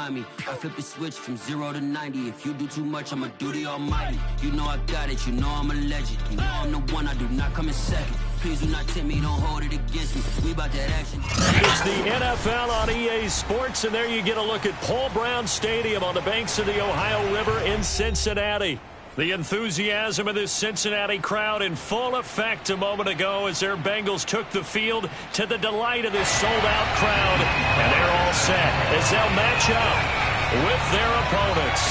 remind me. I flip the switch from 0 to 90. If you do too much, I'ma do the almighty. You know I got it, you know I'm a legend. You know I'm the one, I do not come in second. Please do not tempt me, don't hold it against me. We about that action. It's the NFL on EA Sports, and there you get a look at Paul Brown Stadium on the banks of the Ohio River in Cincinnati. The enthusiasm of this Cincinnati crowd in full effect a moment ago as their Bengals took the field to the delight of this sold-out crowd. And they're all set as they'll match up with their opponents.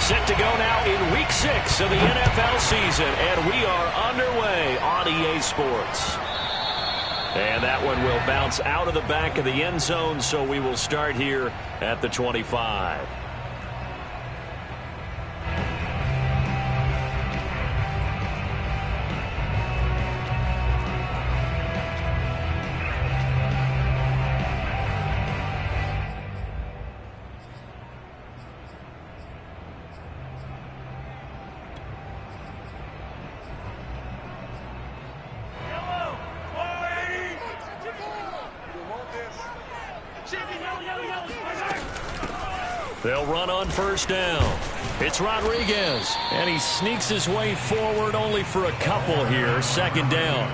Set to go now in Week 6 of the NFL season, and we are underway on EA Sports. And that one will bounce out of the back of the end zone, so we will start here at the 25. They'll run on first down. It's Rodriguez, and he sneaks his way forward only for a couple here. Second down.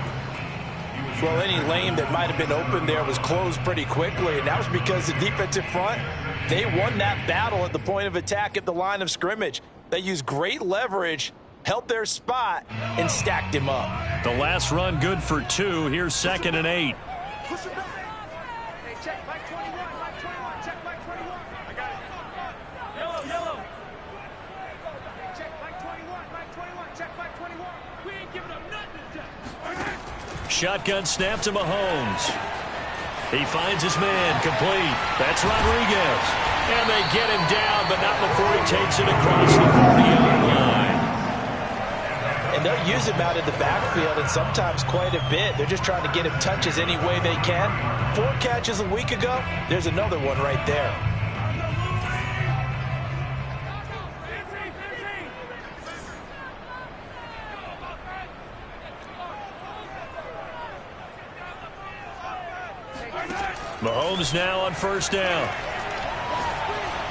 Well, any lane that might have been open there was closed pretty quickly, and that was because the defensive front, they won that battle at the point of attack at the line of scrimmage. They used great leverage, held their spot, and stacked him up. The last run good for 2. Here's 2nd and 8. Shotgun snap to Mahomes. He finds his man, complete. That's Rodriguez. And they get him down, but not before he takes it across the 40-yard line. And they'll use him out in the backfield, and sometimes quite a bit. They're just trying to get him touches any way they can. 4 catches a week ago. There's another one right there. Mahomes now on first down.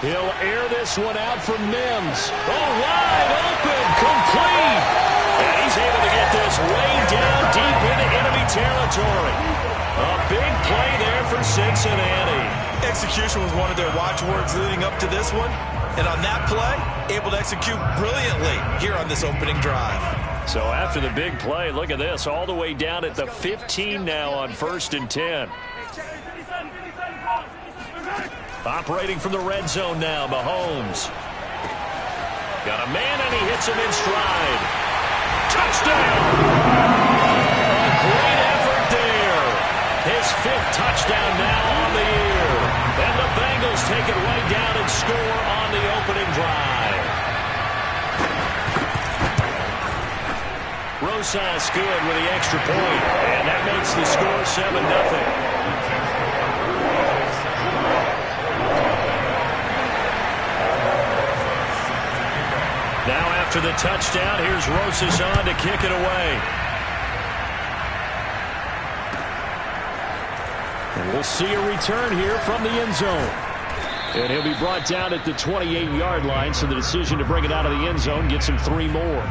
He'll air this one out for Mims. Oh, wide open, complete. And he's able to get this way down deep into enemy territory. A big play there for Cincinnati. Execution was one of their watchwords leading up to this one. And on that play, able to execute brilliantly here on this opening drive. So after the big play, look at this, all the way down at the 15 now on 1st and 10. Operating from the red zone now, Mahomes. Got a man, and he hits him in stride. Touchdown! A great effort there. His 5th touchdown now on the year. And the Bengals take it right down and score on the opening drive. Rosas good with the extra point, and that makes the score 7-0. Now after the touchdown, here's Rosas on to kick it away. And we'll see a return here from the end zone. And he'll be brought down at the 28-yard line, so the decision to bring it out of the end zone gets him 3 more.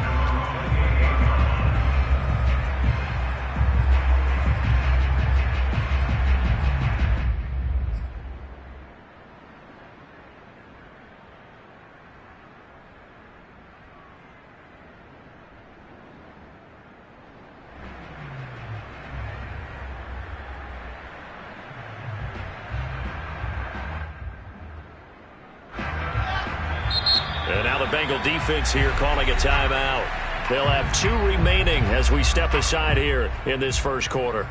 And now the Bengal defense here calling a timeout. They'll have 2 remaining as we step aside here in this first quarter.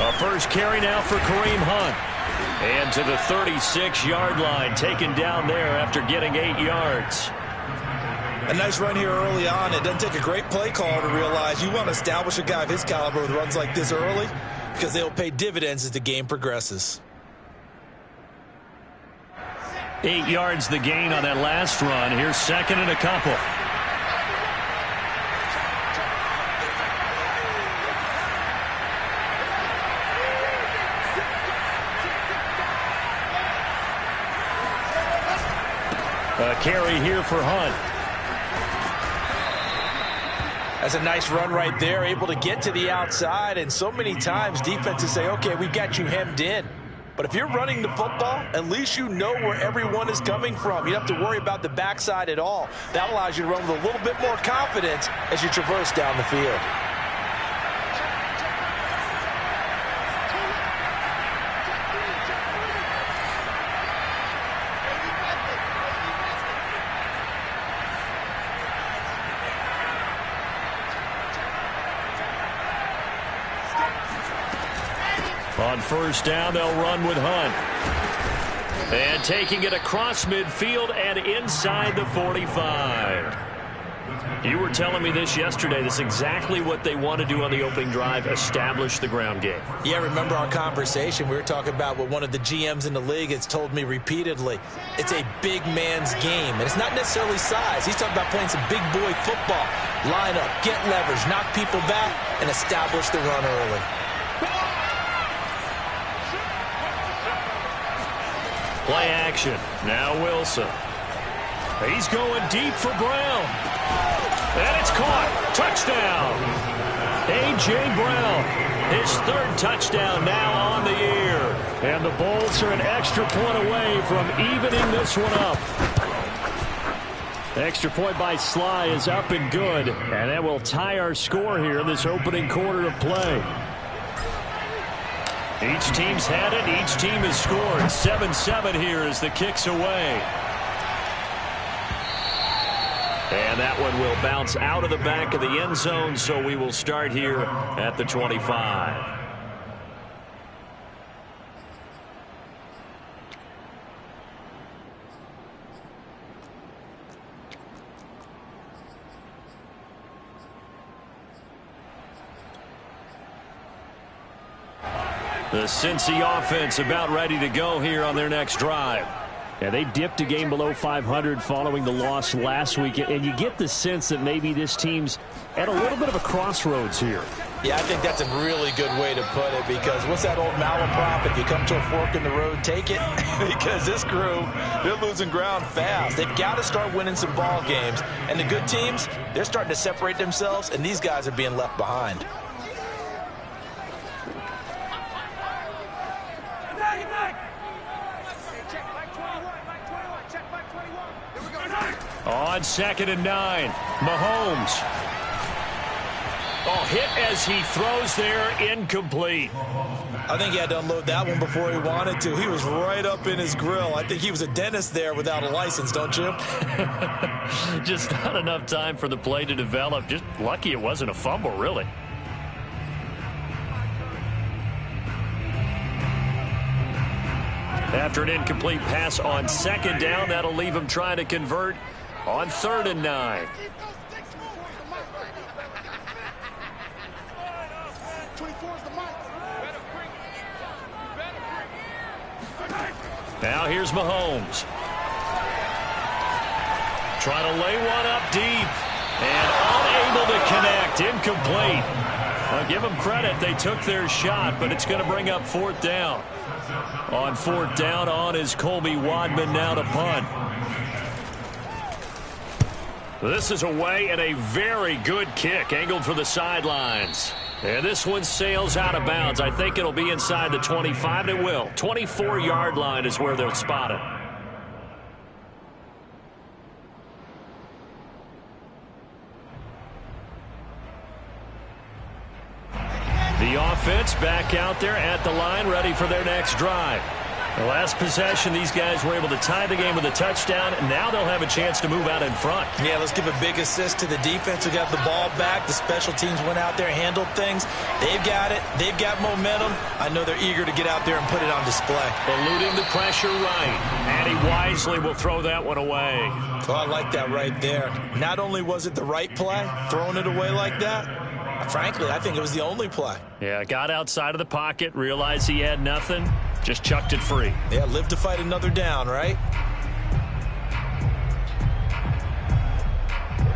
A first carry now for Kareem Hunt. And to the 36-yard line, taken down there after getting 8 yards. A nice run here early on. It doesn't take a great play call to realize you want to establish a guy of his caliber with runs like this early because they'll pay dividends as the game progresses. 8 yards the gain on that last run. Here's second and a couple. A carry here for Hunt. That's a nice run right there, able to get to the outside, and so many times defenses say, okay, we got you hemmed in. But if you're running the football, at least you know where everyone is coming from. You don't have to worry about the backside at all. That allows you to run with a little bit more confidence as you traverse down the field. On first down, they'll run with Hunt. And taking it across midfield and inside the 45. You were telling me this yesterday. This is exactly what they want to do on the opening drive, establish the ground game. Yeah, remember our conversation. We were talking about what one of the GMs in the league has told me repeatedly. It's a big man's game, and it's not necessarily size. He's talking about playing some big boy football. Line up, get leverage, knock people back, and establish the run early. Play action. Now Wilson. He's going deep for Brown. And it's caught. Touchdown. A.J. Brown. His third touchdown now on the year. And the Bolts are an extra point away from evening this one up. Extra point by Sly is up and good. And that will tie our score here in this opening quarter of play. Each team's had it. Each team has scored. 7-7 here as the kick's away. And that one will bounce out of the back of the end zone, so we will start here at the 25. The Cincy offense about ready to go here on their next drive. Yeah, they dipped a game below 500 following the loss last week, and you get the sense that maybe this team's at a little bit of a crossroads here. Yeah, I think that's a really good way to put it, because what's that old malaprop? If you come to a fork in the road, take it. Because this crew, they're losing ground fast. They've got to start winning some ball games. And the good teams, they're starting to separate themselves, and these guys are being left behind. On 2nd and 9, Mahomes. Oh, hit as he throws there, incomplete. I think he had to unload that one before he wanted to. He was right up in his grill. I think he was a dentist there without a license, don't you? Just not enough time for the play to develop. Just lucky it wasn't a fumble, really. After an incomplete pass on 2nd down, that'll leave him trying to convert on 3rd and 9. Now here's Mahomes. Trying to lay one up deep. And unable to connect. Incomplete. I'll give them credit. They took their shot, but it's going to bring up 4th down. On 4th down, on is Colby Wadman now to punt. This is away and a very good kick, angled for the sidelines. And this one sails out of bounds. I think it'll be inside the 25, and it will. 24-yard line is where they'll spot it. The offense back out there at the line, ready for their next drive. The last possession, these guys were able to tie the game with a touchdown, and now they'll have a chance to move out in front. Yeah, let's give a big assist to the defense who got the ball back. The special teams went out there, handled things. They've got it. They've got momentum. I know they're eager to get out there and put it on display. Eluding the pressure right, and he wisely will throw that one away. Oh, I like that right there. Not only was it the right play, throwing it away like that, frankly, I think it was the only play. Yeah, got outside of the pocket, realized he had nothing, just chucked it free. Yeah, live to fight another down, right?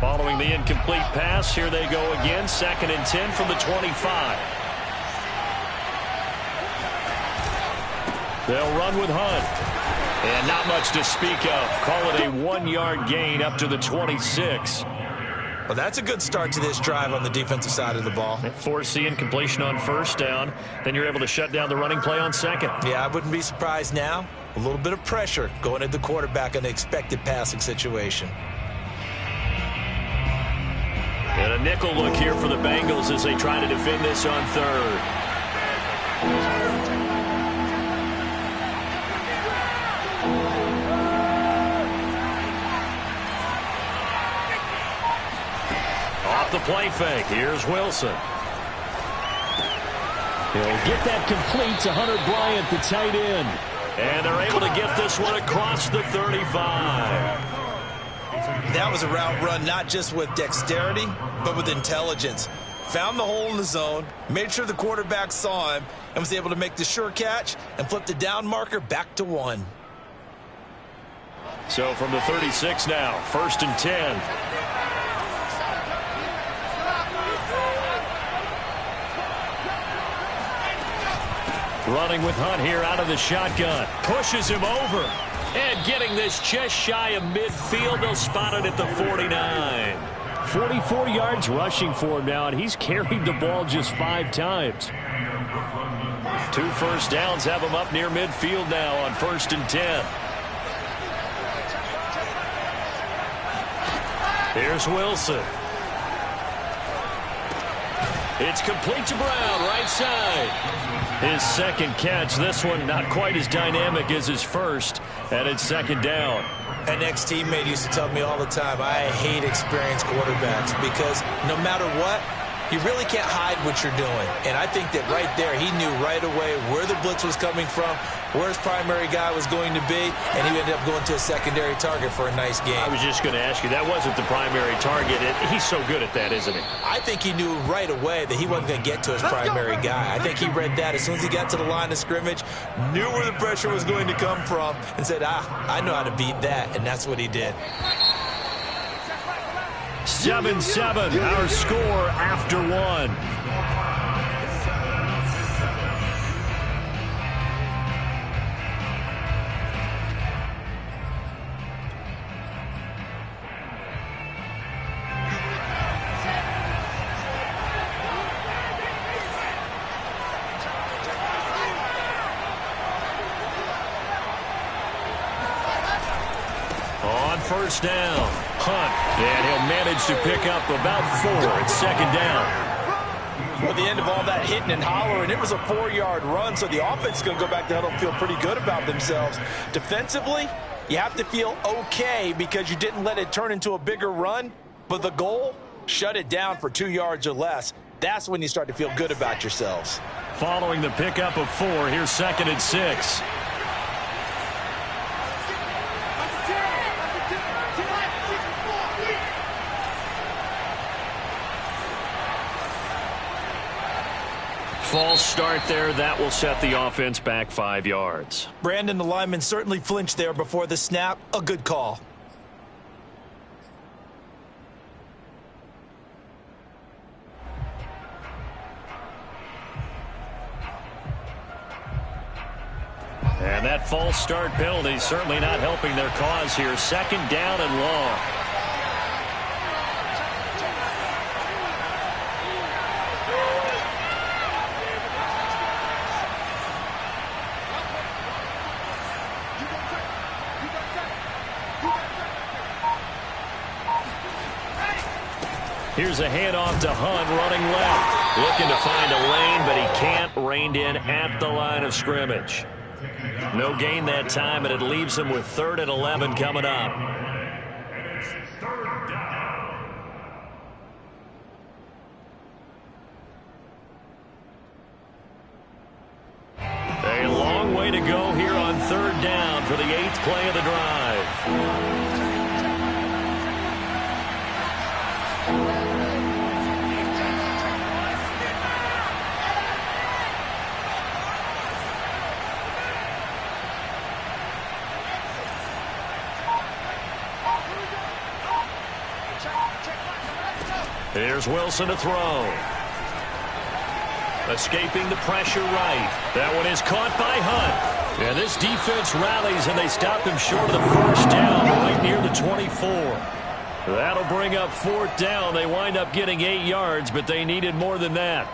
Following the incomplete pass, here they go again, 2nd and 10 from the 25. They'll run with Hunt. And not much to speak of. Call it a 1-yard gain up to the 26. Well, that's a good start to this drive on the defensive side of the ball. Force the incompletion on 1st down. Then you're able to shut down the running play on 2nd. Yeah, I wouldn't be surprised now. A little bit of pressure going at the quarterback in the expected passing situation. And a nickel look here for the Bengals as they try to defend this on 3rd. Off the play fake. Here's Wilson. He'll get that complete to Hunter Bryant, the tight end. And they're able to get this one across the 35. That was a route run not just with dexterity, but with intelligence. Found the hole in the zone, made sure the quarterback saw him, and was able to make the sure catch and flip the down marker back to 1. So from the 36 now, 1st and 10. Running with Hunt here out of the shotgun. Pushes him over. And getting this just shy of midfield. They'll spot it at the 49. 44 yards rushing for him now, and he's carried the ball just 5 times. 2 first downs have him up near midfield now on 1st and 10. Here's Wilson. It's complete to Brown, right side. His 2nd catch. This one not quite as dynamic as his 1st, and it's 2nd down. An ex-teammate used to tell me all the time, I hate experienced quarterbacks because no matter what, you really can't hide what you're doing. And I think that right there, he knew right away where the blitz was coming from, where his primary guy was going to be, and he ended up going to a secondary target for a nice game. I was just going to ask you, that wasn't the primary target. He's so good at that, isn't he? I think he knew right away that he wasn't going to get to his primary guy. I think he read that as soon as he got to the line of scrimmage, knew where the pressure was going to come from, and said, I know how to beat that, and that's what he did. 7-7, our score after 1. On 1st down, Hunt, and he'll manage to pick up about 4. It's 2nd down. Well, at the end of all that hitting and hollering, it was a 4-yard run, so the offense is going to go back to huddle and feel pretty good about themselves. Defensively, you have to feel okay because you didn't let it turn into a bigger run, but the goal, shut it down for 2 yards or less. That's when you start to feel good about yourselves. Following the pickup of 4, here's 2nd and 6. False start there. That will set the offense back 5 yards. Brandon, the lineman certainly flinched there before the snap. A good call. And that false start penalty certainly not helping their cause here. 2nd down and long. Here's a handoff to Hunt running left. Looking to find a lane, but he can't. Reined in at the line of scrimmage. No gain that time, and it leaves them with 3rd and 11 coming up. A long way to go here on 3rd down for the 8th play of the drive. Here's Wilson to throw. Escaping the pressure right. That one is caught by Hunt. And this defense rallies, and they stop him short of the 1st down right near the 24. That'll bring up 4th down. They wind up getting 8 yards, but they needed more than that.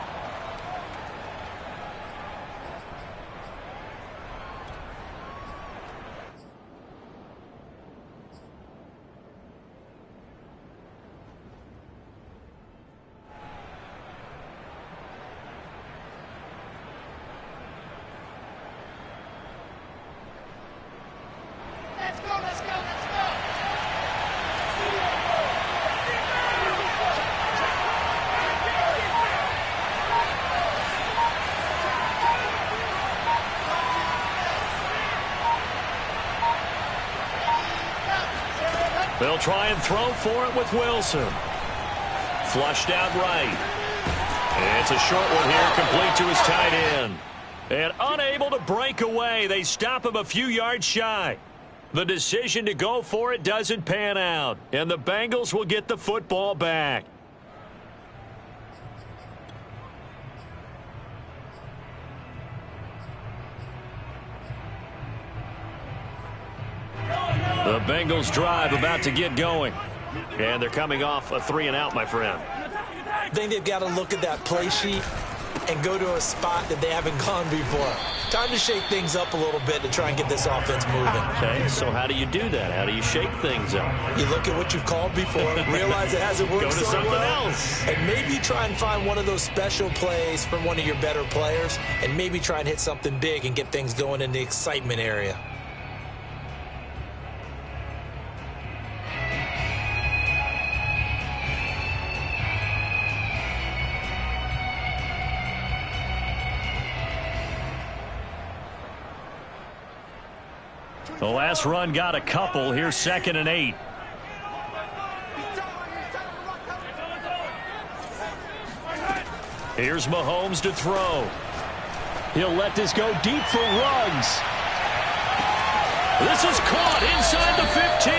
They'll try and throw for it with Wilson. Flushed out right. It's a short one here, complete to his tight end. And unable to break away, they stop him a few yards shy. The decision to go for it doesn't pan out, and the Bengals will get the football back. The Bengals drive about to get going. And they're coming off a 3-and-out, my friend. I think they've got to look at that play sheet and go to a spot that they haven't gone before. Time to shake things up a little bit to try and get this offense moving. Okay, so how do you do that? How do you shake things up? You look at what you've called before, realize it hasn't worked Go to so something well, else. and maybe try and find one of those special plays from one of your better players, and maybe try and hit something big and get things going in the excitement area. The last run got a couple. Here's 2nd and 8. Here's Mahomes to throw. He'll let this go deep for Ruggs. This is caught inside the 15.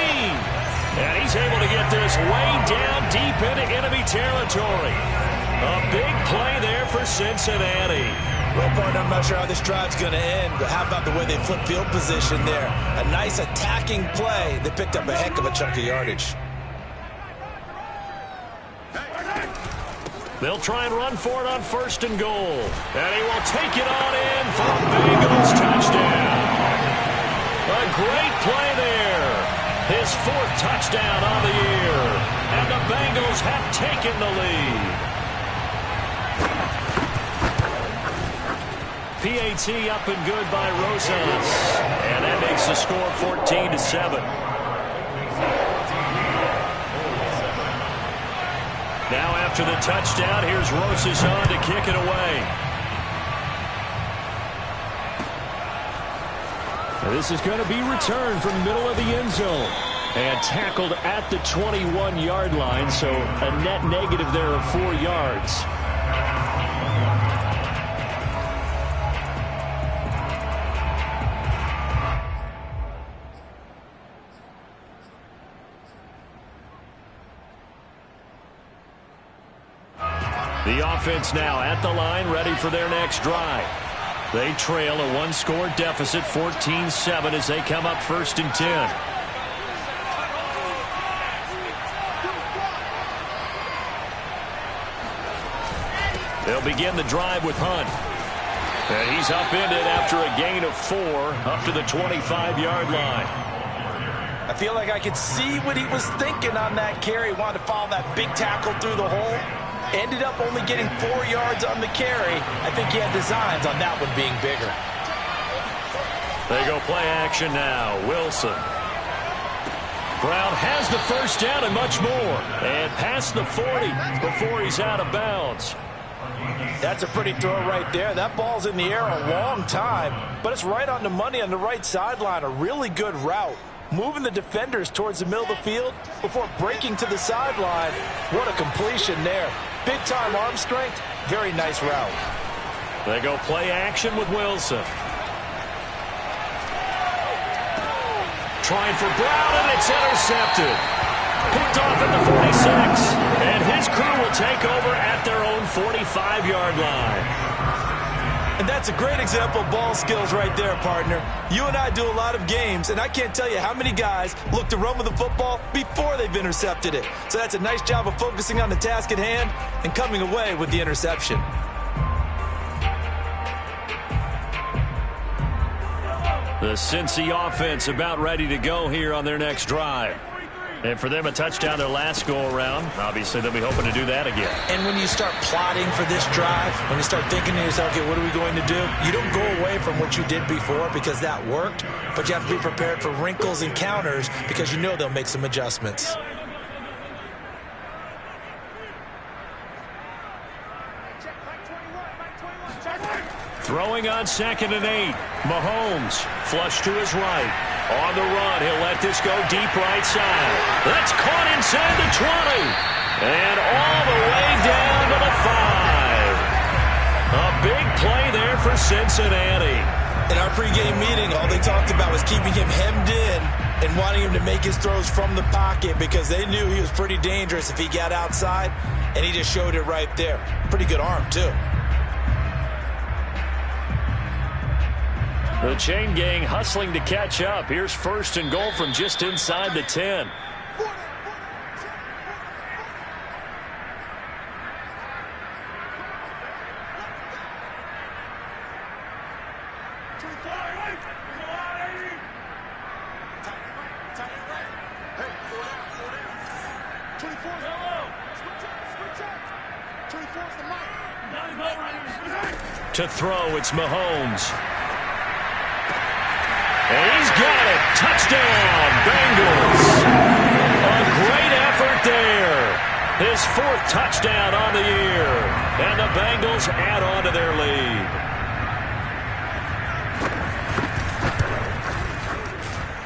And he's able to get this way down deep into enemy territory. A big play there for Cincinnati. Well, partner, I'm not sure how this drive's going to end, but how about the way they flip field position there? A nice attacking play. They picked up a heck of a chunk of yardage. They'll try and run for it on 1st and goal. And he will take it on in for a Bengals touchdown. A great play there. His 4th touchdown on the year. And the Bengals have taken the lead. PAT up and good by Rosas. And that makes the score 14-7. Now after the touchdown, here's Rosas on to kick it away. This is going to be returned from the middle of the end zone. And tackled at the 21-yard line, so a net negative there of 4 yards. The offense now at the line, ready for their next drive. They trail a 1-score deficit, 14-7, as they come up 1st and 10. They'll begin the drive with Hunt. And he's upended after a gain of 4 up to the 25-yard line. I feel like I could see what he was thinking on that carry. Wanted to follow that big tackle through the hole. Ended up only getting 4 yards on the carry. I think he had designs on that one being bigger. They go play action now. Wilson. Brown has the first down and much more. And past the 40 before he's out of bounds. That's a pretty throw right there. That ball's in the air a long time, but it's right on the money on the right sideline. A really good route. Moving the defenders towards the middle of the field before breaking to the sideline. What a completion there. Big-time arm strength. Very nice route. They go play action with Wilson. Trying for Brown, and it's intercepted. Picked off at the 46. And his crew will take over at their own 45-yard line. And that's a great example of ball skills right there, partner. You and I do a lot of games, and I can't tell you how many guys look to run with the football before they've intercepted it. So that's a nice job of focusing on the task at hand and coming away with the interception. The Cincy offense about ready to go here on their next drive. And for them, a touchdown their last go-around. Obviously, they'll be hoping to do that again. And when you start plotting for this drive, when you start thinking to yourself, okay, what are we going to do? You don't go away from what you did before because that worked, but you have to be prepared for wrinkles and counters because you know they'll make some adjustments. Throwing on 2nd and 8. Mahomes, flush to his right. On the run, he'll let this go deep right side. That's caught inside the 20. And all the way down to the 5. A big play there for Cincinnati. In our pregame meeting, all they talked about was keeping him hemmed in and wanting him to make his throws from the pocket because they knew he was pretty dangerous if he got outside, and he just showed it right there. Pretty good arm, too. The chain gang hustling to catch up. Here's 1st and goal from just inside the 10. To throw, it's Mahomes. And he's got it. Touchdown, Bengals. A great effort there. His 4th touchdown on the year. And the Bengals add on to their lead.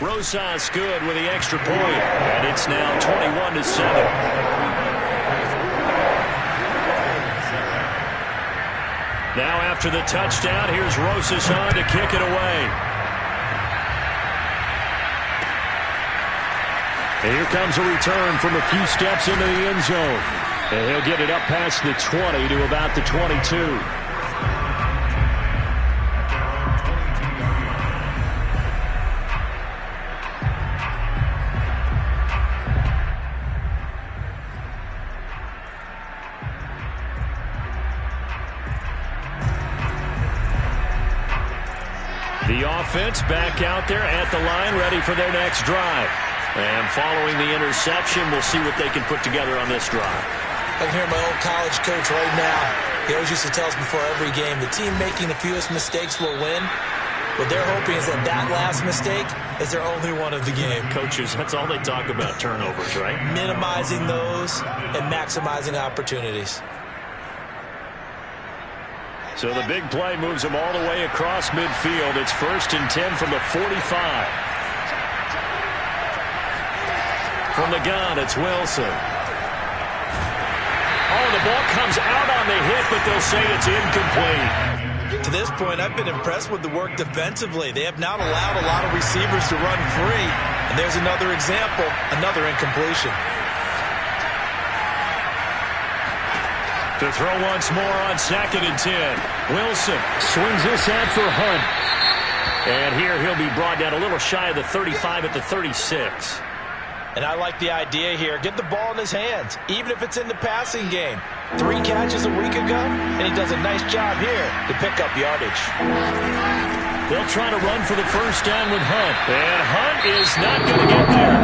Rosas good with the extra point. And it's now 21-7. Now after the touchdown, here's Rosas on to kick it away. And here comes a return from a few steps into the end zone. And he'll get it up past the 20 to about the 22. The offense back out there at the line, ready for their next drive. And following the interception, we'll see what they can put together on this drive. I can hear my old college coach right now. He always used to tell us before every game, the team making the fewest mistakes will win. What they're hoping is that that last mistake is their only one of the game. Coaches, that's all they talk about, turnovers, right? Minimizing those and maximizing opportunities. So the big play moves them all the way across midfield. It's 1st and 10 from the 45. From the gun, it's Wilson. Oh, the ball comes out on the hit, but they'll say it's incomplete. To this point, I've been impressed with the work defensively. They have not allowed a lot of receivers to run free. And there's another example, another incompletion. To throw once more on 2nd and 10. Wilson swings this out for Hunt. And here he'll be brought down a little shy of the 35 at the 36. And I like the idea here. Get the ball in his hands, even if it's in the passing game. 3 catches a week ago, and he does a nice job here to pick up yardage. They'll try to run for the first down with Hunt. And Hunt is not going to get there.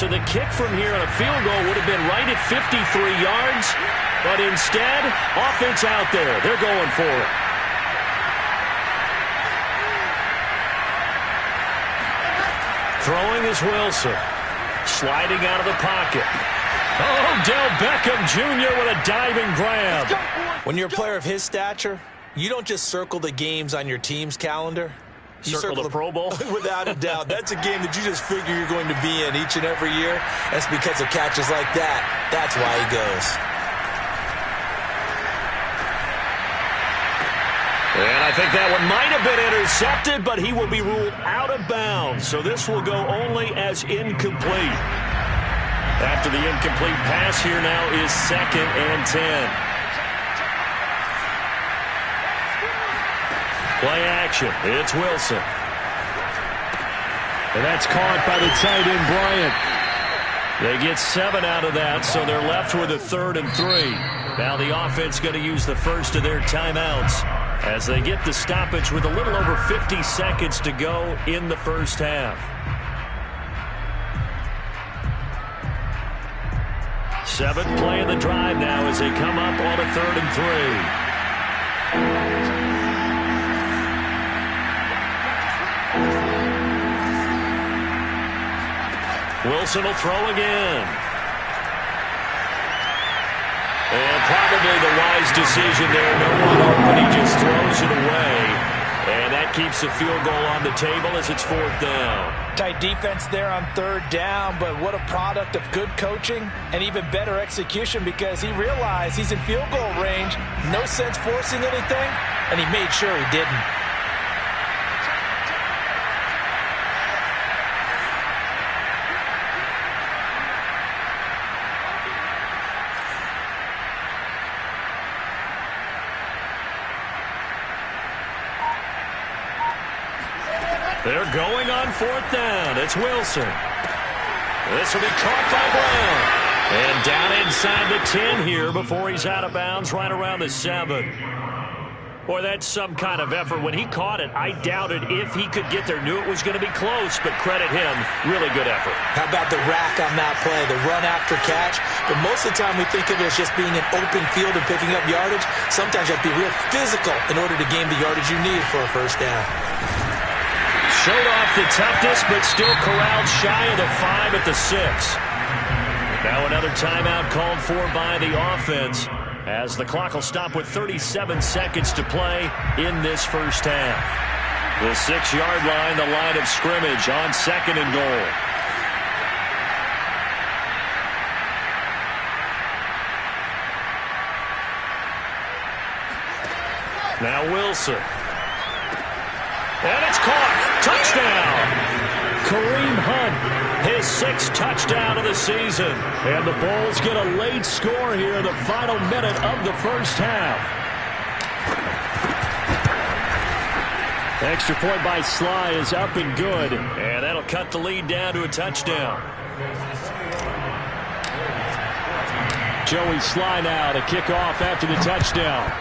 So the kick from here on a field goal would have been right at 53 yards. But instead, offense out there. They're going for it. Throwing is Wilson. Sliding out of the pocket. Oh, Del Beckham Jr. with a diving grab. When you're a player of his stature, you don't just circle the games on your team's calendar. You circle the Pro Bowl? Without a doubt. That's a game that you just figure you're going to be in each and every year. That's because of catches like that. That's why he goes. And I think that one might have been intercepted, but he will be ruled out of bounds. So this will go only as incomplete. After the incomplete pass, here now is 2nd and 10. Play action. It's Wilson. And that's caught by the tight end, Bryant. They get 7 out of that, so they're left with a 3rd and 3. Now the offense going to use the first of their timeouts as they get the stoppage with a little over 50 seconds to go in the first half. 7th play of the drive now as they come up on a 3rd and 3. Wilson will throw again. And probably the wise decision there. No one open. He just throws it away. And that keeps the field goal on the table as it's 4th down. Tight defense there on 3rd down, but what a product of good coaching and even better execution because he realized he's in field goal range. No sense forcing anything, and he made sure he didn't. They're going on 4th down. It's Wilson. This will be caught by Brown. And down inside the 10 here before he's out of bounds right around the 7. Boy, that's some kind of effort. When he caught it, I doubted if he could get there. Knew it was going to be close, but credit him. Really good effort. How about the rack on that play, the run after catch? But most of the time we think of it as just being an open field and picking up yardage. Sometimes you have to be real physical in order to gain the yardage you need for a first down. Showed off the toughness, but still corralled shy of the 5 at the 6. Now another timeout called for by the offense as the clock will stop with 37 seconds to play in this first half. The 6-yard line, the line of scrimmage on 2nd and goal. Now Wilson. And it's caught. Touchdown. Kareem Hunt, his 6th touchdown of the season. And the Bulls get a late score here in the final minute of the first half. Extra point by Sly is up and good. And that'll cut the lead down to a touchdown. Joey Sly now to kick off after the touchdown.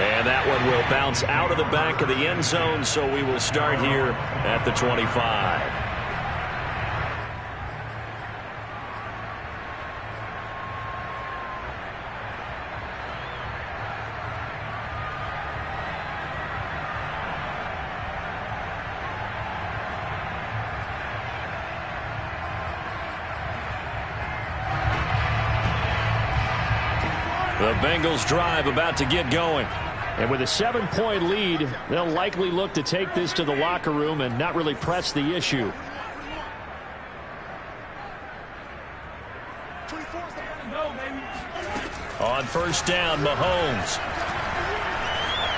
And that one will bounce out of the back of the end zone, so we will start here at the 25. The Bengals drive about to get going. And with a 7-point lead, they'll likely look to take this to the locker room and not really press the issue. On 1st down, Mahomes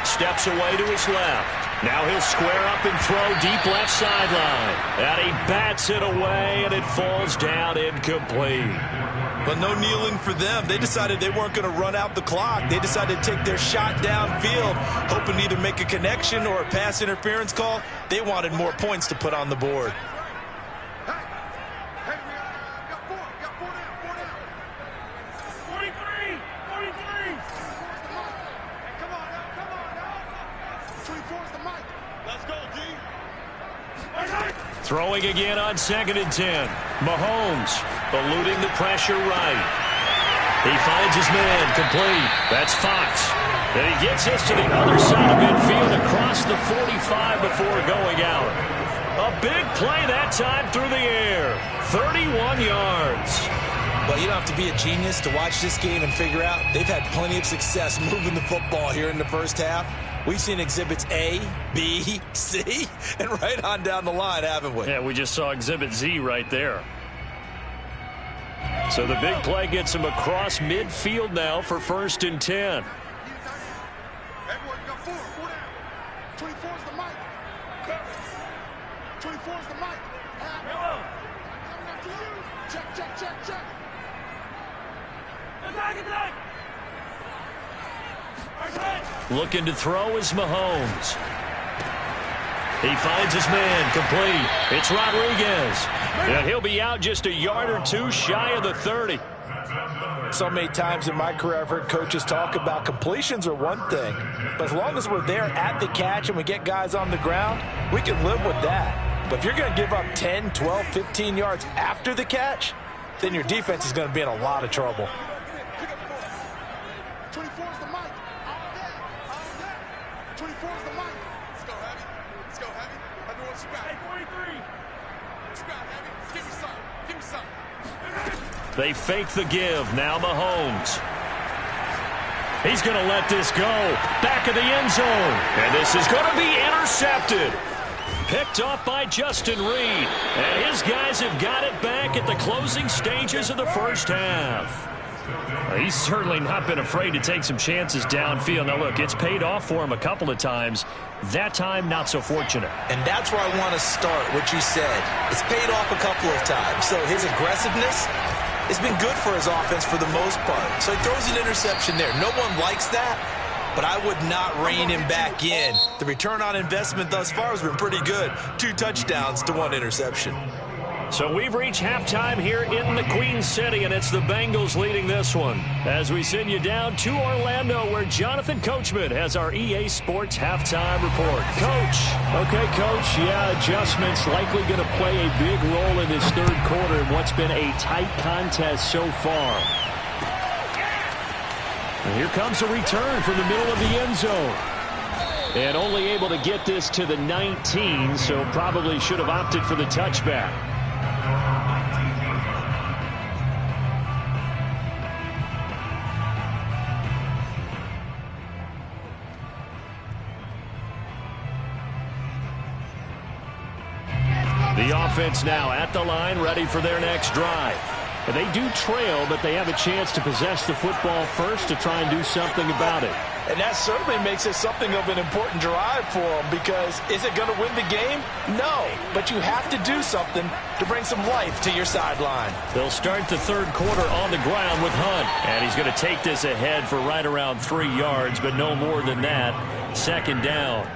steps away to his left. Now he'll square up and throw deep left sideline. And he bats it away, and it falls down incomplete. But no kneeling for them. They decided they weren't going to run out the clock. They decided to take their shot downfield, hoping to either make a connection or a pass interference call. They wanted more points to put on the board. Throwing again on 2nd and 10. Mahomes eluding the pressure right. He finds his man complete. That's Fox. And he gets this to the other side of midfield across the 45 before going out. A big play that time through the air. 31 yards. Well, you don't have to be a genius to watch this game and figure out they've had plenty of success moving the football here in the first half. We've seen exhibits A, B, C, and right on down the line, haven't we? Yeah, we just saw exhibit Z right there. So the big play gets him across midfield now for 1st and 10. Everyone got 4 down. 24 is the mic. 24 is the mic. Coming after you. Check, check, check, check. Looking to throw is Mahomes. He finds his man complete. It's Rodriguez. And he'll be out just a yard or two shy of the 30. So many times in my career I've heard coaches talk about completions are one thing, but as long as we're there at the catch and we get guys on the ground, we can live with that. But if you're going to give up 10, 12, 15 yards after the catch, then your defense is going to be in a lot of trouble. 24 is the mic. All day. 24 is the mic. Let's go, Heavy. Let's go, Heavy. I know what you got. Hey, 43. What you got, Heavy? Give me some. Give me some. They fake the give. Now Mahomes. He's going to let this go. Back of the end zone. And this is going to be intercepted. Picked off by Justin Reed. And his guys have got it back at the closing stages of the first half. He's certainly not been afraid to take some chances downfield. Now, look, it's paid off for him a couple of times. That time, not so fortunate. And that's where I want to start, what you said. It's paid off a couple of times. So his aggressiveness has been good for his offense for the most part. So he throws an interception there. No one likes that, but I would not rein him back in. The return on investment thus far has been pretty good. 2 touchdowns to 1 interception. So we've reached halftime here in the Queen City, and it's the Bengals leading this one. As we send you down to Orlando, where Jonathan Coachman has our EA Sports halftime report. Coach. Okay, Coach. Yeah, adjustments likely going to play a big role in this third quarter in what's been a tight contest so far. And here comes a return from the middle of the end zone. And only able to get this to the 19, so probably should have opted for the touchback. The offense now at the line, ready for their next drive. And they do trail, but they have a chance to possess the football first to try and do something about it. And that certainly makes it something of an important drive for them, because is it going to win the game? No, but you have to do something to bring some life to your sideline. They'll start the third quarter on the ground with Hunt. And he's going to take this ahead for right around 3 yards, but no more than that. 2nd down.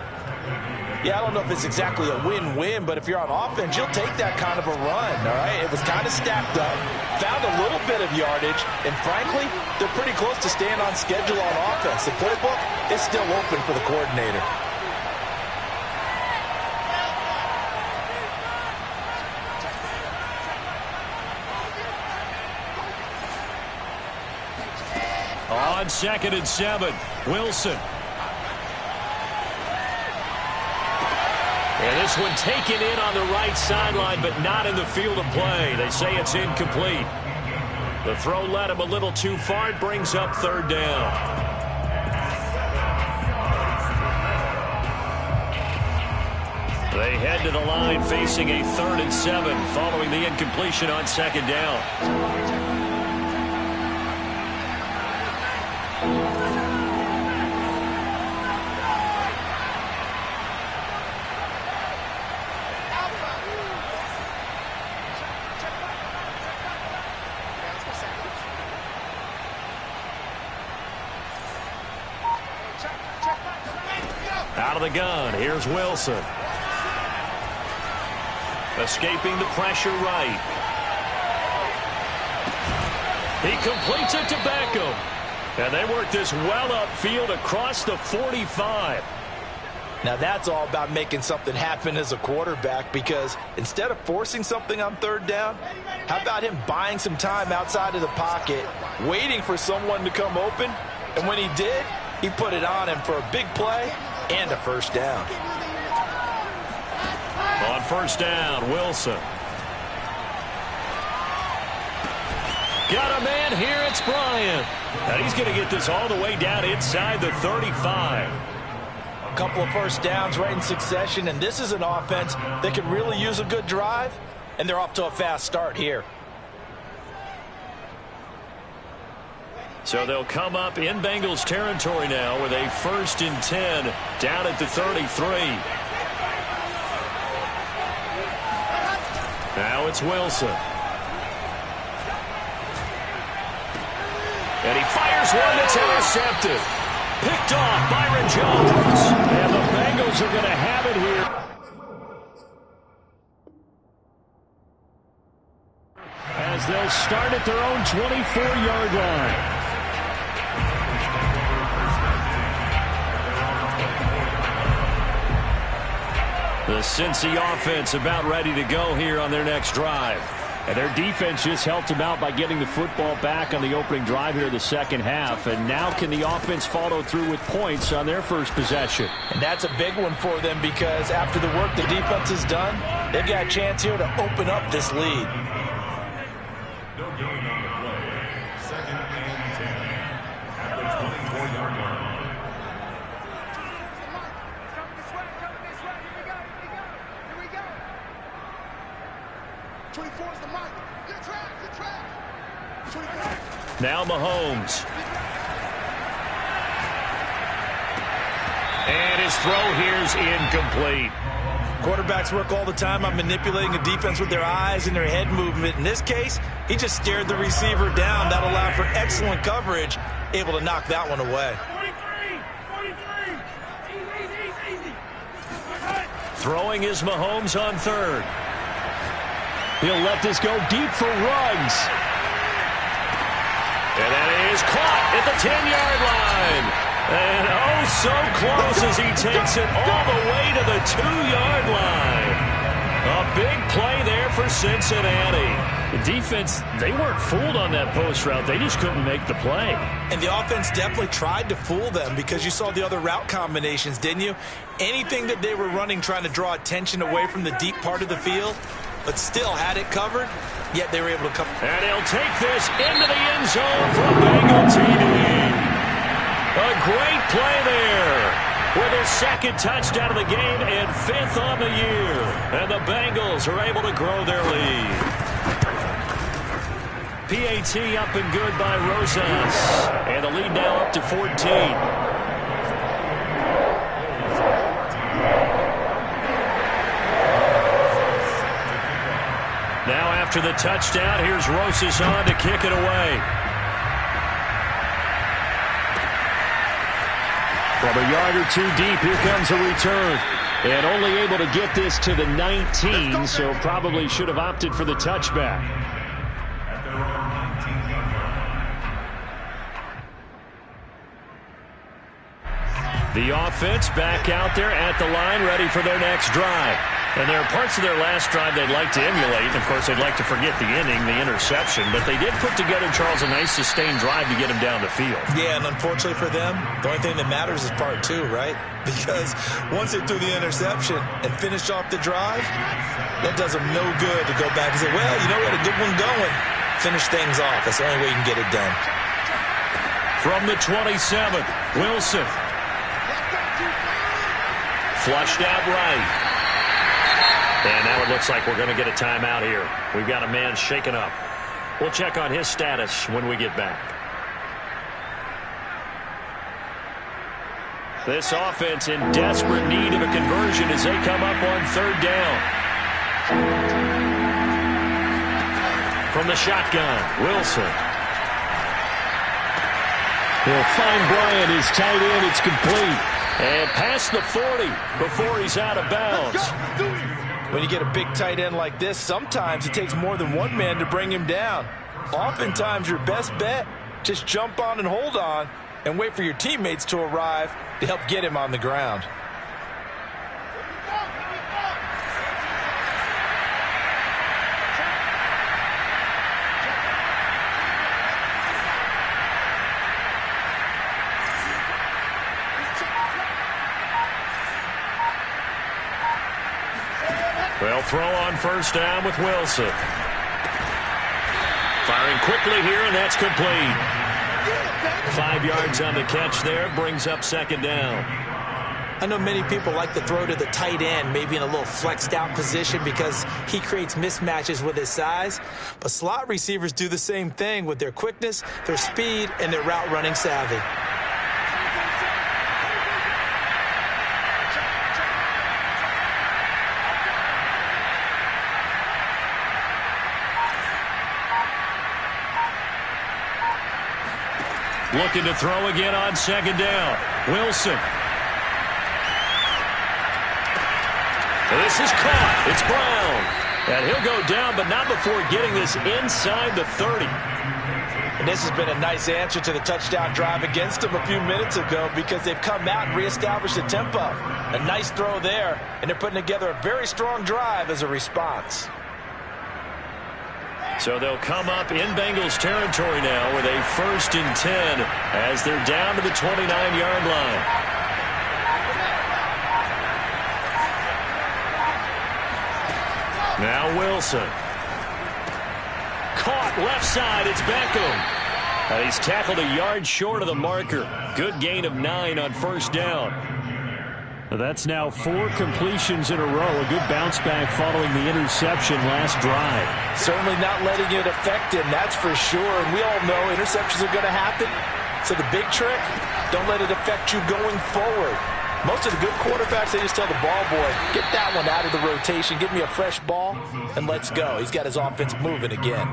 Yeah, I don't know if it's exactly a win-win, but if you're on offense, you'll take that kind of a run, all right? It was kind of stacked up, found a little bit of yardage, and frankly, they're pretty close to staying on schedule on offense. The playbook is still open for the coordinator. On 2nd and 7, Wilson. And this one taken in on the right sideline, but not in the field of play. They say it's incomplete. The throw led him a little too far. It brings up 3rd down. They head to the line facing a 3rd and 7 following the incompletion on 2nd down. Out of the gun, here's Wilson. Escaping the pressure right. He completes it to Beckham. And they work this well upfield across the 45. Now that's all about making something happen as a quarterback, because instead of forcing something on third down, how about him buying some time outside of the pocket, waiting for someone to come open, and when he did, he put it on him for a big play and a first down. On first down, Wilson. Got a man here, it's Bryant. And he's going to get this all the way down inside the 35. A couple of first downs right in succession, and this is an offense that could really use a good drive, and they're off to a fast start here. So they'll come up in Bengals territory now with a 1st and 10 down at the 33. Now it's Wilson. And he fires one that's intercepted. Picked off Byron Jones. And the Bengals are going to have it here. As they'll start at their own 24-yard line. The Cincy offense about ready to go here on their next drive. And their defense just helped them out by getting the football back on the opening drive here in the second half. And now can the offense follow through with points on their first possession? And that's a big one for them, because after the work the defense has done, they've got a chance here to open up this lead. Second and 10 at the 24-yard line. 24 is the mark. You're trapped. You're trapped. Now Mahomes. And his throw here's incomplete. Quarterbacks work all the time on manipulating a defense with their eyes and their head movement. In this case, he just stared the receiver down. That allowed for excellent coverage, able to knock that one away. 43. Easy. Throwing is Mahomes on third. He'll let this go deep for Ruggs. And that is caught at the 10-yard line. And oh, so close as he takes it all the way to the 2-yard line. A big play there for Cincinnati. The defense, they weren't fooled on that post route. They just couldn't make the play. And the offense definitely tried to fool them, because you saw the other route combinations, didn't you? Anything that they were running trying to draw attention away from the deep part of the field, but still had it covered, yet they were able to cover. And he'll take this into the end zone for Bengal TD. A great play there with his second touchdown of the game and 5th on the year. And the Bengals are able to grow their lead. PAT up and good by Rosas. And the lead now up to 14. Now after the touchdown, here's Rosas on to kick it away. From a yard or two deep, here comes a return. And only able to get this to the 19, so probably should have opted for the touchback. The offense back out there at the line, ready for their next drive. And there are parts of their last drive they'd like to emulate. And of course, they'd like to forget the inning, the interception. But they did put together, Charles, a nice sustained drive to get him down the field. Yeah, and unfortunately for them, the only thing that matters is part 2, right? Because once they threw the interception and finished off the drive, that does them no good to go back and say, well, you know, we had a good one going. Finish things off. That's the only way you can get it done. From the 27th, Wilson. Flushed out right. And now it looks like we're going to get a timeout here. We've got a man shaken up. We'll check on his status when we get back. This offense in desperate need of a conversion as they come up on third down. From the shotgun, Wilson. He'll find Bryant, his tight end. It's complete. And past the 40 before he's out of bounds. When you get a big tight end like this, sometimes it takes more than one man to bring him down. Oftentimes, your best bet, just jump on and hold on and wait for your teammates to arrive to help get him on the ground. They'll throw on first down with Wilson. Firing quickly here, and that's complete. 5 yards on the catch there, brings up second down. I know many people like to throw to the tight end, maybe in a little flexed out position because he creates mismatches with his size. But slot receivers do the same thing with their quickness, their speed, and their route running savvy. Looking to throw again on second down. Wilson. This is caught. It's Brown. And he'll go down, but not before getting this inside the 30. And this has been a nice answer to the touchdown drive against them a few minutes ago because they've come out and reestablished the tempo. A nice throw there, and they're putting together a very strong drive as a response. So they'll come up in Bengals territory now with a 1st and 10 as they're down to the 29-yard line. Now Wilson. Caught left side. It's Beckham. He's tackled a yard short of the marker. Good gain of 9 on first down. That's now 4 completions in a row. A good bounce back following the interception last drive. Certainly not letting it affect him, that's for sure. And we all know interceptions are going to happen. So the big trick, don't let it affect you going forward. Most of the good quarterbacks, they just tell the ball boy, get that one out of the rotation, give me a fresh ball, and let's go. He's got his offense moving again.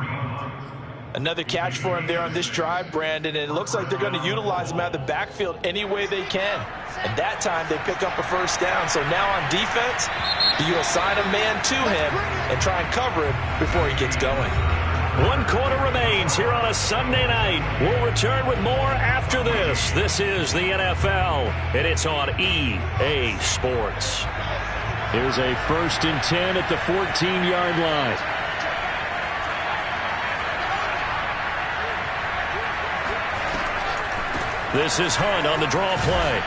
Another catch for him there on this drive, Brandon, and it looks like they're going to utilize him out of the backfield any way they can. And that time they pick up a first down. So now on defense, you assign a man to him and try and cover him before he gets going. 1 quarter remains here on a Sunday night. We'll return with more after this. This is the NFL, and it's on EA Sports. Here's a 1st and 10 at the 14-yard line. This is Hunt on the draw play.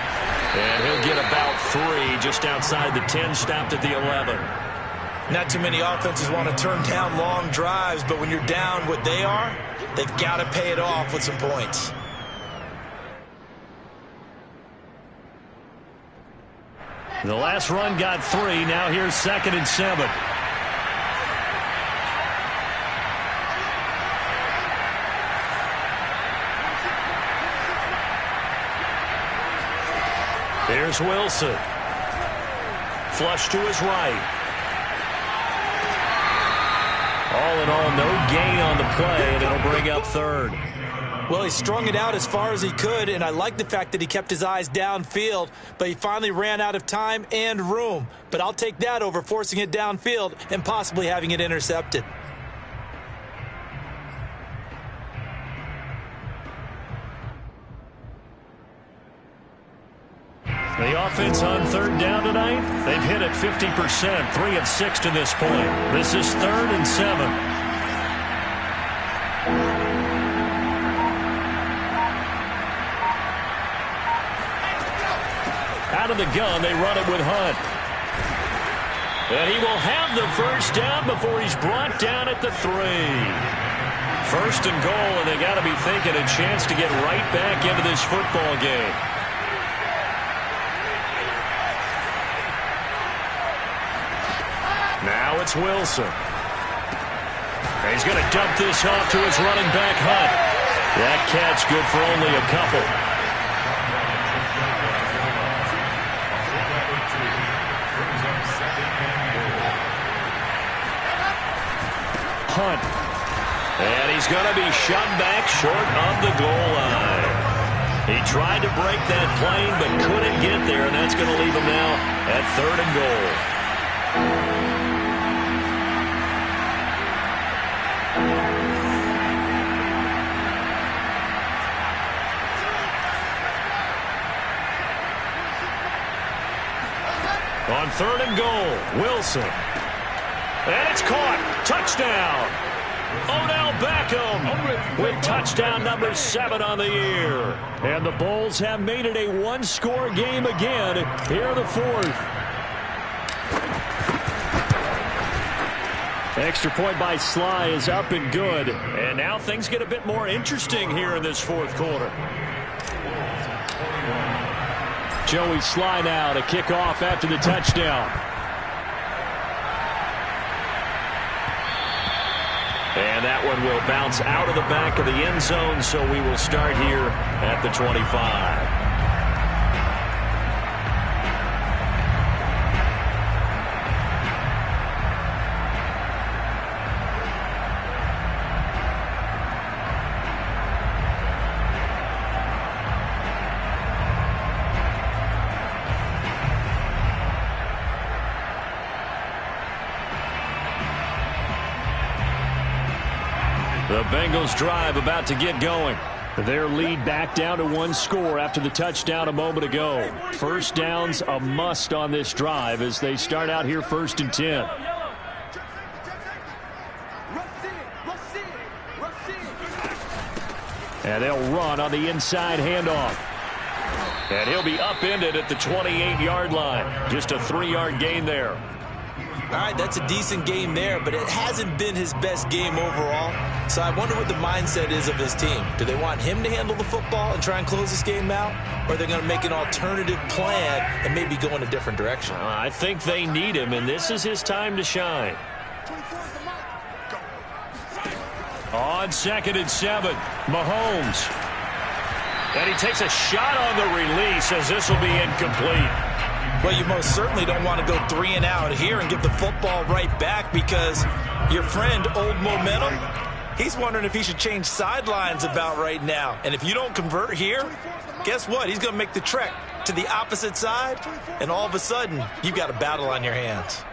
And he'll get about 3 just outside the 10, stopped at the 11. Not too many offenses want to turn down long drives, but when you're down what they are, they've got to pay it off with some points. The last run got 3. Now here's 2nd and 7. Here's Wilson. Flush to his right. All in all, no gain on the play, and it'll bring up 3rd. Well, he strung it out as far as he could, and I like the fact that he kept his eyes downfield, but he finally ran out of time and room. But I'll take that over forcing it downfield and possibly having it intercepted. The offense on 3rd down tonight, they've hit it 50%, 3 of 6 to this point. This is 3rd and 7. Out of the gun, they run it with Hunt. And he will have the first down before he's brought down at the 3. 1st and goal, and they got to be thinking a chance to get right back into this football game. Now it's Wilson. He's going to dump this off to his running back, Hunt. That catch good for only a couple. Hunt. And he's going to be shot back short of the goal line. He tried to break that plane but couldn't get there, and that's going to leave him now at 3rd and goal. On 3rd and goal, Wilson. And it's caught. Touchdown. Odell Beckham with touchdown number 7 on the year. And the Bulls have made it a 1-score game again here in the 4th. Extra point by Sly is up and good. And now things get a bit more interesting here in this fourth quarter. Joey Sly now to kick off after the touchdown. And that one will bounce out of the back of the end zone, so we will start here at the 25. The Bengals drive about to get going. Their lead back down to one score after the touchdown a moment ago. First down's a must on this drive as they start out here 1st and 10. And they'll run on the inside handoff. And he'll be upended at the 28-yard line. Just a 3-yard gain there. All right, that's a decent game there, but it hasn't been his best game overall. So I wonder what the mindset is of his team. Do they want him to handle the football and try and close this game out? Or are they going to make an alternative plan and maybe go in a different direction? I think they need him, and this is his time to shine. On 2nd and 7, Mahomes. And he takes a shot on the release as this will be incomplete. Well, you most certainly don't want to go 3 and out here and give the football right back because your friend, Old Momentum, he's wondering if he should change sidelines about right now. And if you don't convert here, guess what? He's going to make the trek to the opposite side, and all of a sudden, you've got a battle on your hands.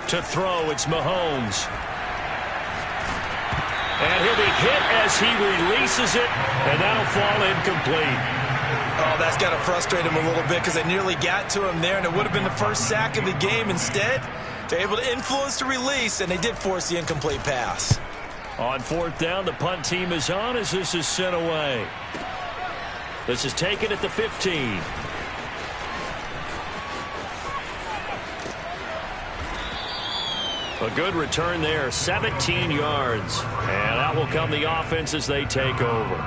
To throw, it's Mahomes. And he'll be hit as he releases it, and that'll fall incomplete. Oh, that's got to frustrate him a little bit because they nearly got to him there, and it would have been the first sack of the game. Instead, they're able to influence the release, and they did force the incomplete pass. On 4th down, the punt team is on as this is sent away. This is taken at the 15. A good return there, 17 yards. And out will come the offense as they take over.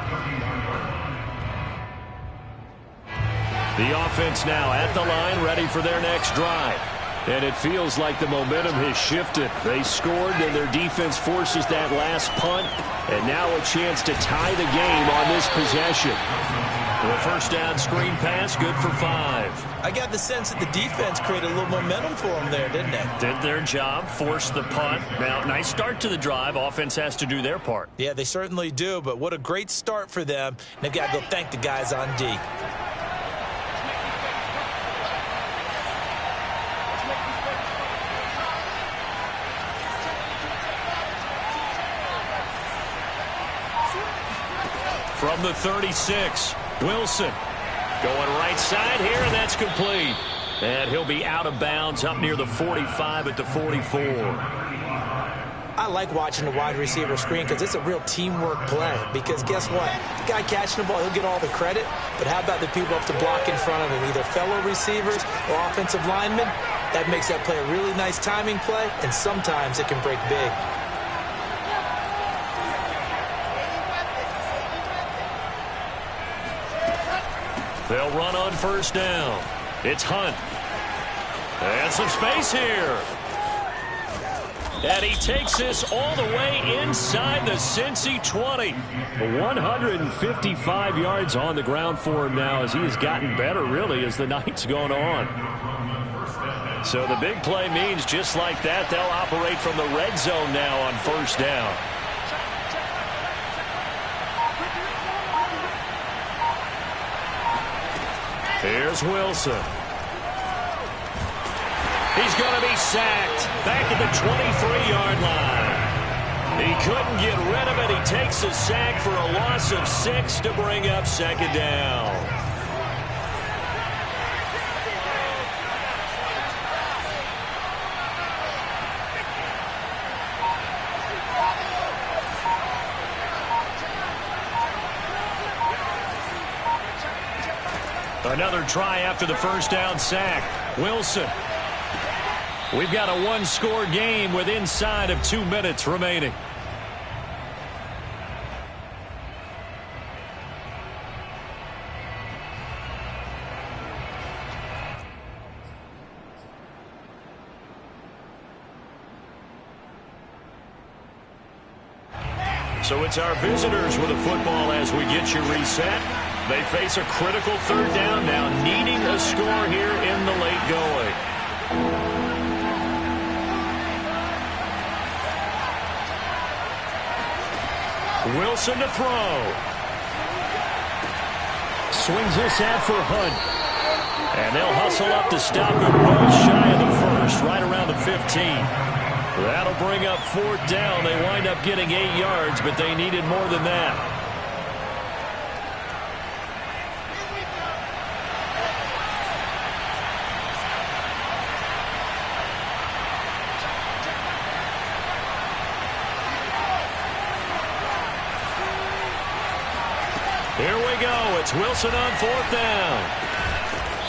The offense now at the line, ready for their next drive. And it feels like the momentum has shifted. They scored, and their defense forces that last punt. And now a chance to tie the game on this possession. The first down screen pass, good for 5. I got the sense that the defense created a little momentum for them there, didn't they? Did their job, forced the punt. Now, nice start to the drive. Offense has to do their part. Yeah, they certainly do, but what a great start for them. And they've got to go thank the guys on D. From the 36, Wilson going right side here, and that's complete. And he'll be out of bounds up near the 45 at the 44. I like watching the wide receiver screen because it's a real teamwork play. Because guess what? The guy catching the ball, he'll get all the credit. But how about the people up to block in front of him, either fellow receivers or offensive linemen? That makes that play a really nice timing play, and sometimes it can break big. They'll run on 1st down. It's Hunt. And some space here. And he takes this all the way inside the Cincy 20. 155 yards on the ground for him now as he has gotten better, really, as the night's gone on. So the big play means just like that, they'll operate from the red zone now on 1st down. Here's Wilson. He's going to be sacked back at the 23-yard line. He couldn't get rid of it. He takes a sack for a loss of 6 to bring up 2nd down. Another try after the 1st down sack. Wilson. We've got a one-score game with inside of 2 minutes remaining. So it's our visitors with a football as we get you reset. They face a critical third down now, needing a score here in the late going. Wilson to throw. Swings this out for Hunt. And they'll hustle up to stop it well shy of the first, right around the 15. That'll bring up 4th down. They wind up getting 8 yards, but they needed more than that. Here we go. It's Wilson on 4th down.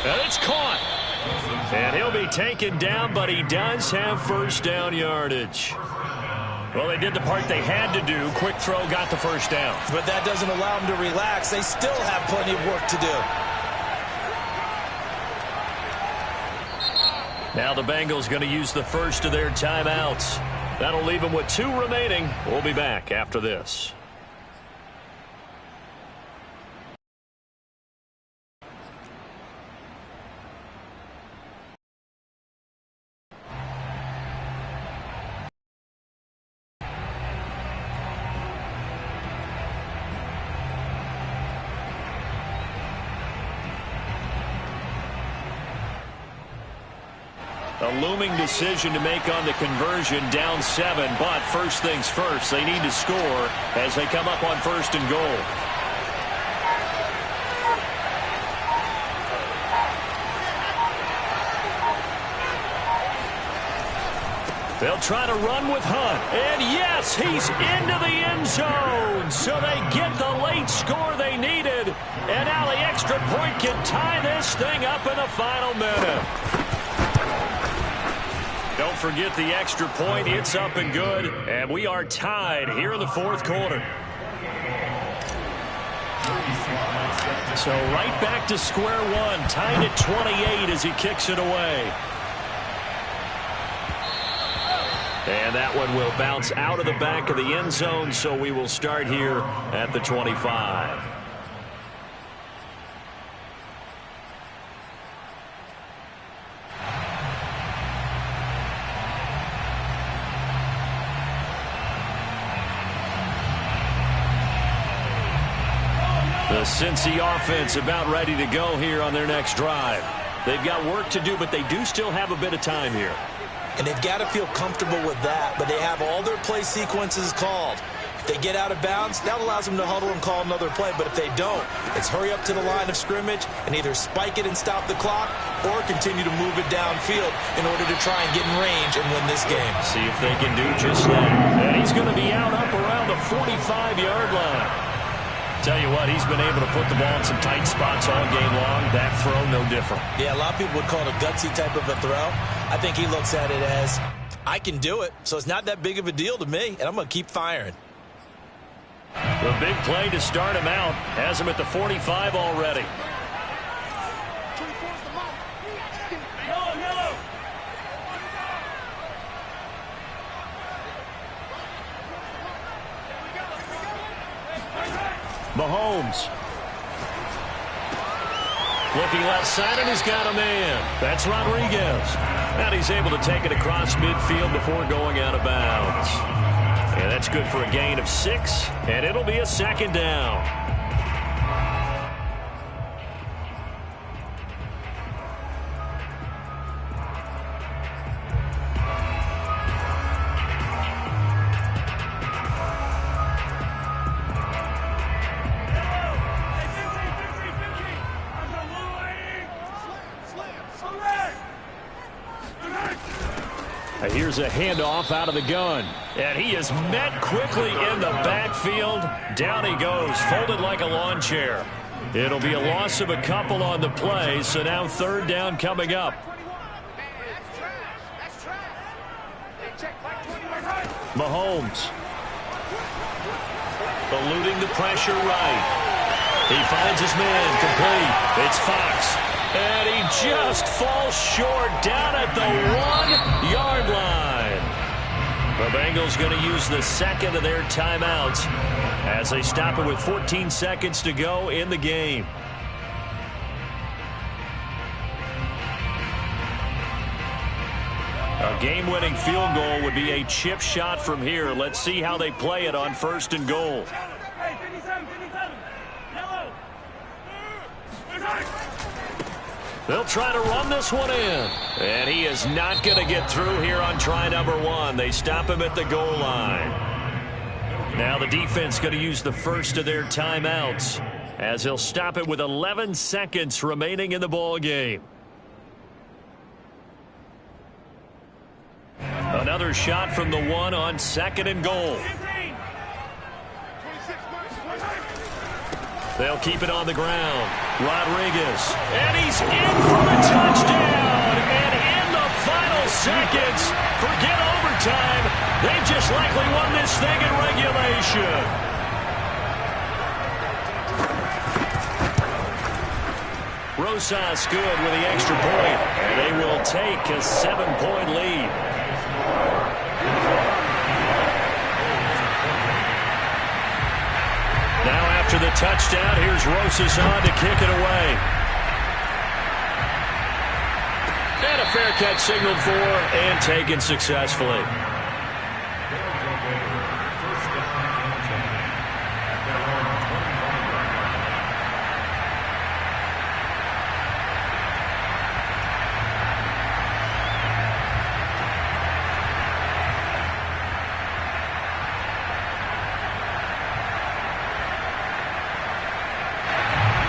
And it's caught. And he'll be taken down, but he does have first down yardage. Well, they did the part they had to do. Quick throw got the first down. But that doesn't allow them to relax. They still have plenty of work to do. Now the Bengals going to use the first of their timeouts. That'll leave them with 2 remaining. We'll be back after this. A looming decision to make on the conversion, down 7. But first things first, they need to score as they come up on 1st and goal. They'll try to run with Hunt. And yes, he's into the end zone. So they get the late score they needed. And now the extra point can tie this thing up in the final minute. Don't forget the extra point. It's up and good. And we are tied here in the 4th quarter. So right back to square one. Tied at 28 as he kicks it away. And that one will bounce out of the back of the end zone. So we will start here at the 25. The Cincy offense about ready to go here on their next drive. They've got work to do, but they do still have a bit of time here. And they've got to feel comfortable with that, but they have all their play sequences called. If they get out of bounds, that allows them to huddle and call another play, but if they don't, it's hurry up to the line of scrimmage and either spike it and stop the clock or continue to move it downfield in order to try and get in range and win this game. See if they can do just that. And he's going to be out up around the 45-yard line. Tell you what, he's been able to put the ball in some tight spots all game long. That throw, no different. Yeah, a lot of people would call it a gutsy type of a throw. I think he looks at it as, I can do it, so it's not that big of a deal to me, and I'm going to keep firing. The big play to start him out has him at the 45 already. Mahomes. Looking left side, and he's got a man. That's Rodriguez. And he's able to take it across midfield before going out of bounds. And that's good for a gain of 6, and it'll be a 2nd down. Here's a handoff out of the gun. And he is met quickly in the backfield. Down he goes, folded like a lawn chair. It'll be a loss of a couple on the play, so now 3rd down coming up. Mahomes. Eluding the pressure right. He finds his man complete. It's Fox. And he just falls short down at the 1-yard line. The Bengals going to use the second of their timeouts as they stop it with 14 seconds to go in the game. A game-winning field goal would be a chip shot from here. Let's see how they play it on 1st and goal. They'll try to run this one in. And he is not going to get through here on try number 1. They stop him at the goal line. Now the defense going to use the first of their timeouts as he'll stop it with 11 seconds remaining in the ball game. Another shot from the 1 on 2nd and goal. They'll keep it on the ground. Rodriguez. And he's in for the touchdown. And in the final seconds, forget overtime. They just likely won this thing in regulation. Rosas good with the extra point. And they will take a 7-point lead. Now after the touchdown, here's Rosas on to kick it away. And a fair catch signaled for and taken successfully.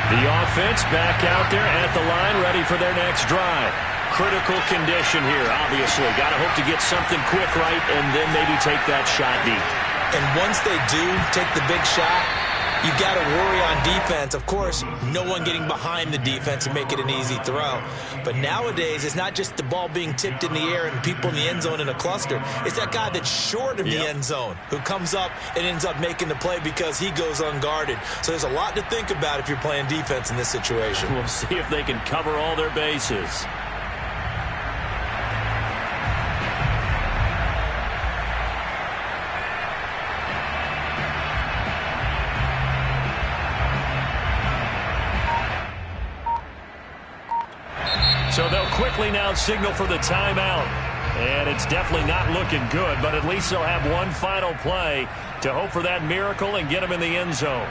The offense back out there at the line, ready for their next drive. Critical condition here, obviously. Got to hope to get something quick right and then maybe take that shot deep. And once they do take the big shot, you got to worry on defense. Of course, no one getting behind the defense and make it an easy throw. But nowadays, it's not just the ball being tipped in the air and people in the end zone in a cluster. It's that guy that's short of the end zone who comes up and ends up making the play because he goes unguarded. So there's a lot to think about if you're playing defense in this situation. We'll see if they can cover all their bases. So they'll quickly now signal for the timeout. And it's definitely not looking good, but at least they'll have one final play to hope for that miracle and get them in the end zone.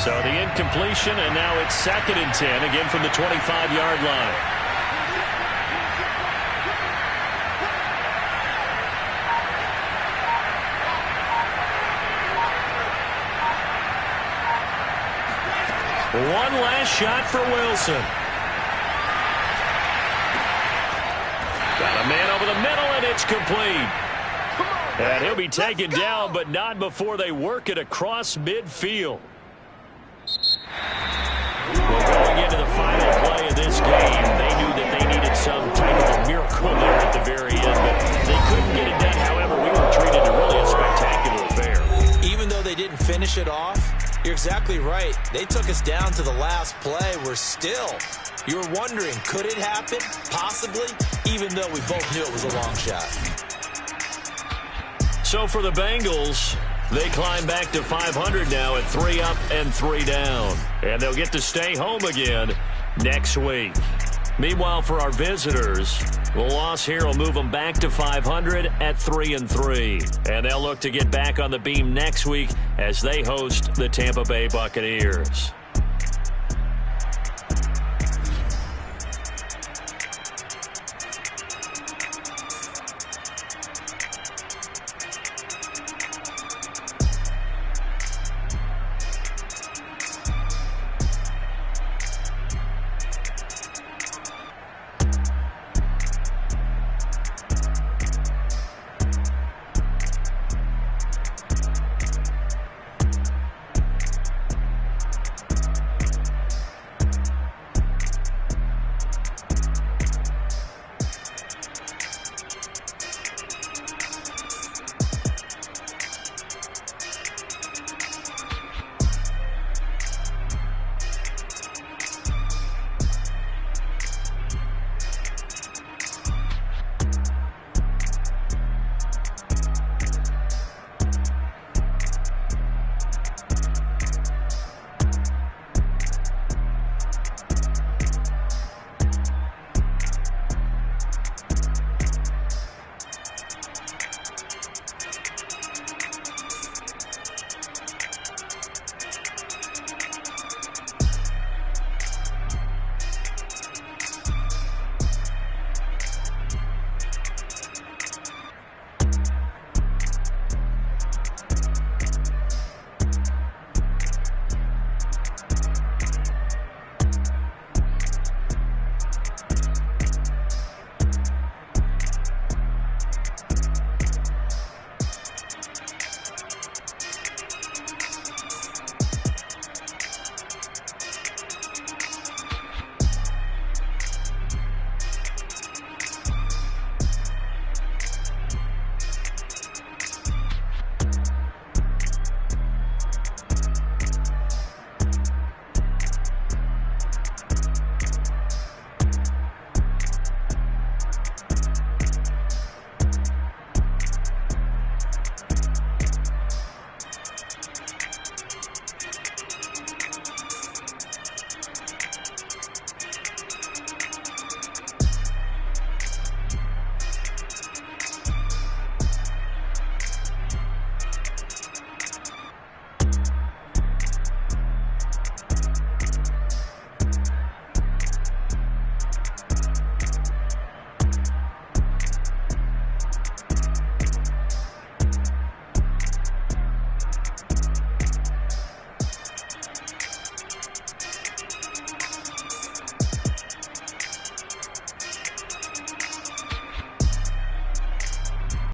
So the incompletion, and now it's 2nd and 10, again from the 25-yard line. One last shot for Wilson. Got a man over the middle, and it's complete. And he'll be taken down, but not before they work it across midfield. Well, going into the final play of this game, they knew that they needed some type of a miracle there at the very end, but they couldn't get it done. However, we were treated to really a spectacular affair. Even though they didn't finish it off, you're exactly right. They took us down to the last play. You were wondering, could it happen? Possibly, even though we both knew it was a long shot. So for the Bengals, they climb back to 500 now at 3 up and 3 down. And they'll get to stay home again next week. Meanwhile, for our visitors, the loss here will move them back to 500 at 3 and 3. And they'll look to get back on the beam next week as they host the Tampa Bay Buccaneers.